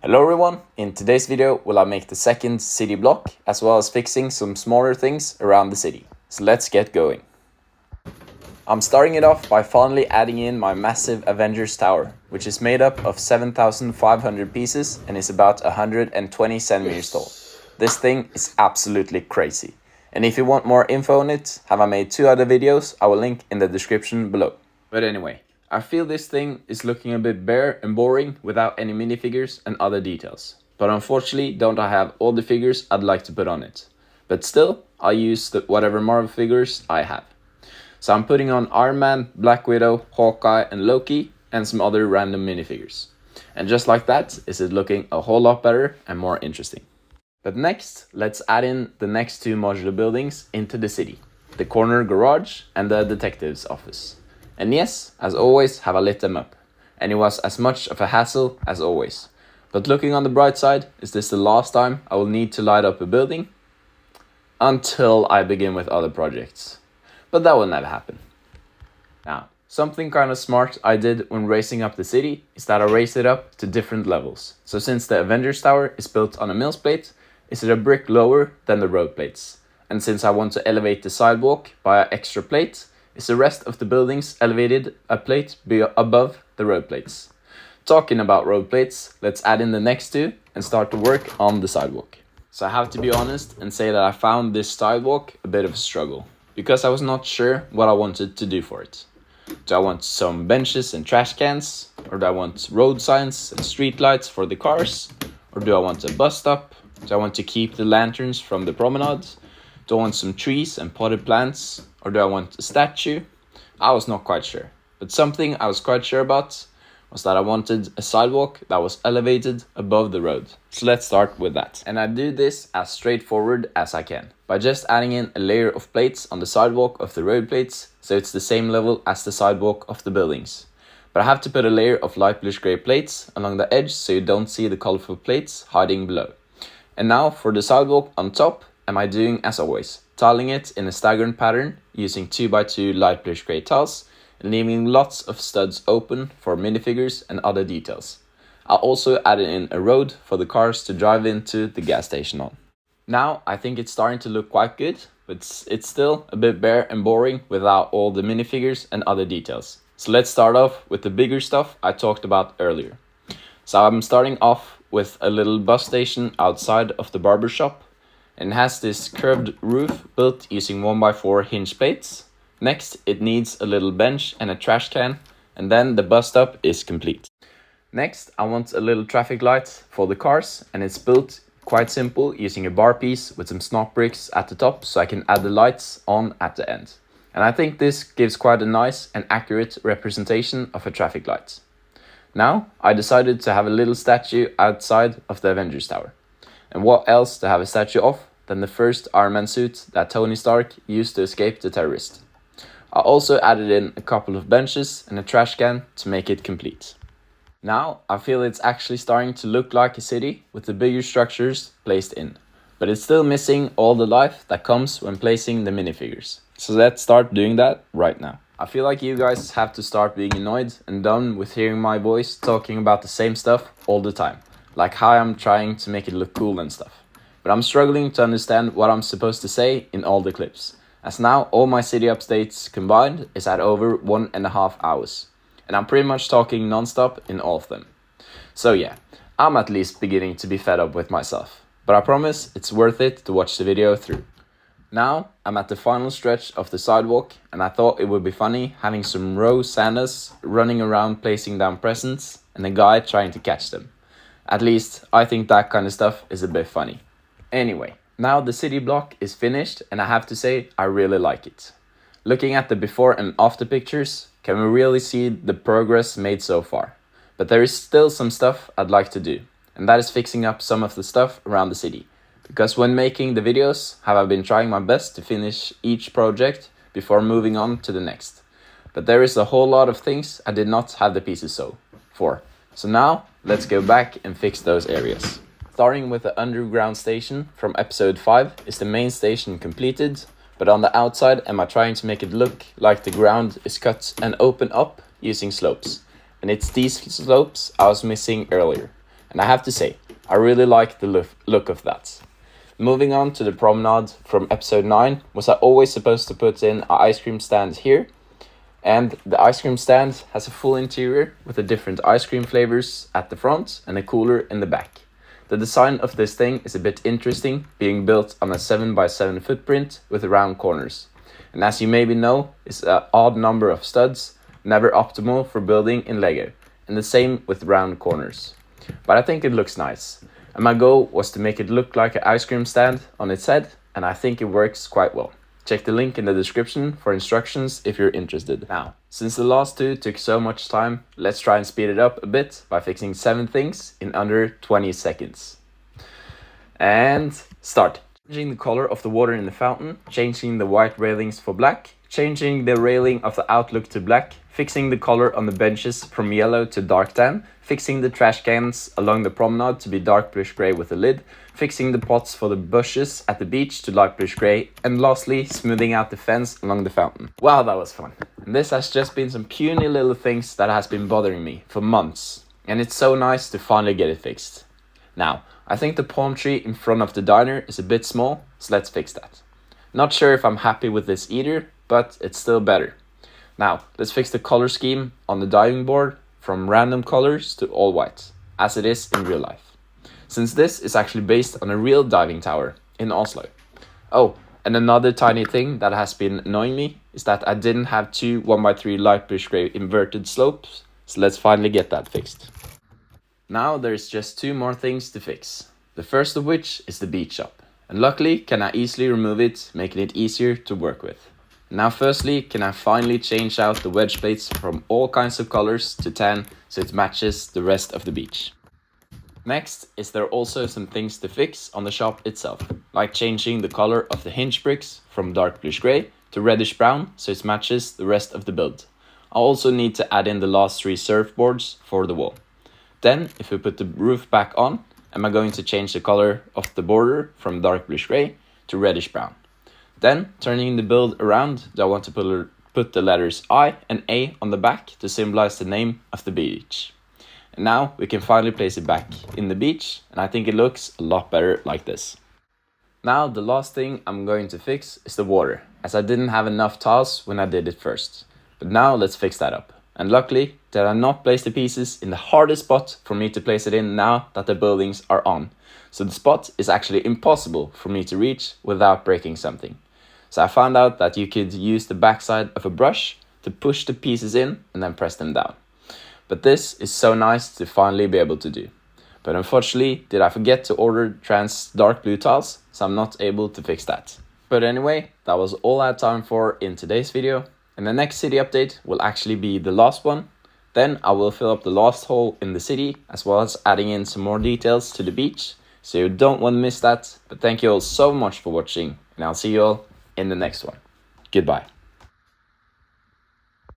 Hello everyone, in today's video will I make the second city block as well as fixing some smaller things around the city. So let's get going. I'm starting it off by finally adding in my massive Avengers Tower, which is made up of 7,500 pieces and is about 120 centimeters tall. This thing is absolutely crazy. And if you want more info on it, have I made 2 other videos I will link in the description below. But anyway, I feel this thing is looking a bit bare and boring without any minifigures and other details. But unfortunately don't I have all the figures I'd like to put on it. But still, I'll use whatever Marvel figures I have. So I'm putting on Iron Man, Black Widow, Hawkeye and Loki and some other random minifigures. And just like that, is it looking a whole lot better and more interesting. But next, let's add in the next 2 modular buildings into the city. The corner garage and the detective's office. And yes, as always, have I lit them up. And it was as much of a hassle as always. But looking on the bright side, is this the last time I will need to light up a building? Until I begin with other projects. But that will never happen. Now, something kind of smart I did when raising up the city is that I raised it up to different levels. So since the Avengers Tower is built on a mill's plate, is it a brick lower than the road plates. And since I want to elevate the sidewalk by an extra plate, is the rest of the buildings elevated a plate above the road plates. Talking about road plates, let's add in the next 2 and start to work on the sidewalk. So I have to be honest and say that I found this sidewalk a bit of a struggle, because I was not sure what I wanted to do for it. Do I want some benches and trash cans? Or do I want road signs and street lights for the cars? Or do I want a bus stop? Do I want to keep the lanterns from the promenade? Do I want some trees and potted plants? Or do I want a statue? I was not quite sure. But something I was quite sure about was that I wanted a sidewalk that was elevated above the road. So let's start with that. And I do this as straightforward as I can, by just adding in a layer of plates on the sidewalk of the road plates, so it's the same level as the sidewalk of the buildings. But I have to put a layer of light bluish gray plates along the edge so you don't see the colorful plates hiding below. And now for the sidewalk on top, am I doing as always, tiling it in a staggered pattern using 2x2 light bluish gray tiles and leaving lots of studs open for minifigures and other details. I also added in a road for the cars to drive into the gas station on. Now I think it's starting to look quite good, but it's still a bit bare and boring without all the minifigures and other details. So let's start off with the bigger stuff I talked about earlier. So I'm starting off with a little bus station outside of the barber shop, and has this curved roof built using 1x4 hinge plates. Next, it needs a little bench and a trash can, and then the bus stop is complete. Next, I want a little traffic light for the cars, and it's built quite simple using a bar piece with some snot bricks at the top so I can add the lights on at the end. And I think this gives quite a nice and accurate representation of a traffic light. Now, I decided to have a little statue outside of the Avengers Tower. And what else to have a statue of than the first Iron Man suit that Tony Stark used to escape the terrorist. I also added in a couple of benches and a trash can to make it complete. Now I feel it's actually starting to look like a city with the bigger structures placed in. But it's still missing all the life that comes when placing the minifigures. So let's start doing that right now. I feel like you guys have to start being annoyed and done with hearing my voice talking about the same stuff all the time. Like how I'm trying to make it look cool and stuff. But I'm struggling to understand what I'm supposed to say in all the clips, as now all my city updates combined is at over 1.5 hours. And I'm pretty much talking non-stop in all of them. So yeah, I'm at least beginning to be fed up with myself. But I promise it's worth it to watch the video through. Now I'm at the final stretch of the sidewalk, and I thought it would be funny having some row Santas running around placing down presents and a guy trying to catch them. At least I think that kind of stuff is a bit funny. Anyway, now the city block is finished, and I have to say I really like it. Looking at the before and after pictures, can we really see the progress made so far. But there is still some stuff I'd like to do, and that is fixing up some of the stuff around the city. Because when making the videos, have I been trying my best to finish each project before moving on to the next. But there is a whole lot of things I did not have the pieces for. So now, let's go back and fix those areas. Starting with the underground station from episode 5 is the main station completed, but on the outside am I trying to make it look like the ground is cut and open up using slopes. And it's these slopes I was missing earlier. And I have to say, I really like the look of that. Moving on to the promenade from episode 9, was I always supposed to put in an ice cream stand here? And the ice cream stand has a full interior with the different ice cream flavors at the front and a cooler in the back. The design of this thing is a bit interesting, being built on a 7x7 footprint with round corners. And as you maybe know, it's an odd number of studs, never optimal for building in Lego, and the same with round corners. But I think it looks nice. And my goal was to make it look like an ice cream stand on its head, and I think it works quite well. Check the link in the description for instructions if you're interested. Now, since the last two took so much time, let's try and speed it up a bit by fixing 7 things in under 20 seconds. And start. Changing the color of the water in the fountain, changing the white railings for black, changing the railing of the outlook to black, fixing the color on the benches from yellow to dark tan, fixing the trash cans along the promenade to be dark bluish grey with a lid, fixing the pots for the bushes at the beach to light bluish grey, and lastly, smoothing out the fence along the fountain. Wow, that was fun. And this has just been some puny little things that has been bothering me for months. And it's so nice to finally get it fixed. Now, I think the palm tree in front of the diner is a bit small, so let's fix that. Not sure if I'm happy with this either, but it's still better. Now, let's fix the color scheme on the diving board from random colors to all white, as it is in real life. Since this is actually based on a real diving tower in Oslo. Oh, and another tiny thing that has been annoying me is that I didn't have 2 1x3 light bluish grey inverted slopes, so let's finally get that fixed. Now there's just 2 more things to fix. The first of which is the beach shop. And luckily can I easily remove it, making it easier to work with. Now firstly, can I finally change out the wedge plates from all kinds of colors to tan so it matches the rest of the beach. Next, is there also some things to fix on the shop itself, like changing the color of the hinge bricks from dark bluish grey to reddish brown so it matches the rest of the build. I also need to add in the last 3 surfboards for the wall. Then, if we put the roof back on, am I going to change the color of the border from dark bluish grey to reddish brown. Then, turning the build around, I want to put the letters I and A on the back to symbolize the name of the beach. And now we can finally place it back in the beach, and I think it looks a lot better like this. Now the last thing I'm going to fix is the water, as I didn't have enough tiles when I did it first. But now let's fix that up. And luckily, did I not place the pieces in the hardest spot for me to place it in now that the buildings are on. So the spot is actually impossible for me to reach without breaking something. So I found out that you could use the backside of a brush to push the pieces in and then press them down. But this is so nice to finally be able to do. But unfortunately, did I forget to order trans dark blue tiles, so I'm not able to fix that. But anyway, that was all I had time for in today's video. And the next city update will actually be the last one. Then I will fill up the last hole in the city, as well as adding in some more details to the beach. So you don't want to miss that. But thank you all so much for watching, and I'll see you all in the next one. Goodbye.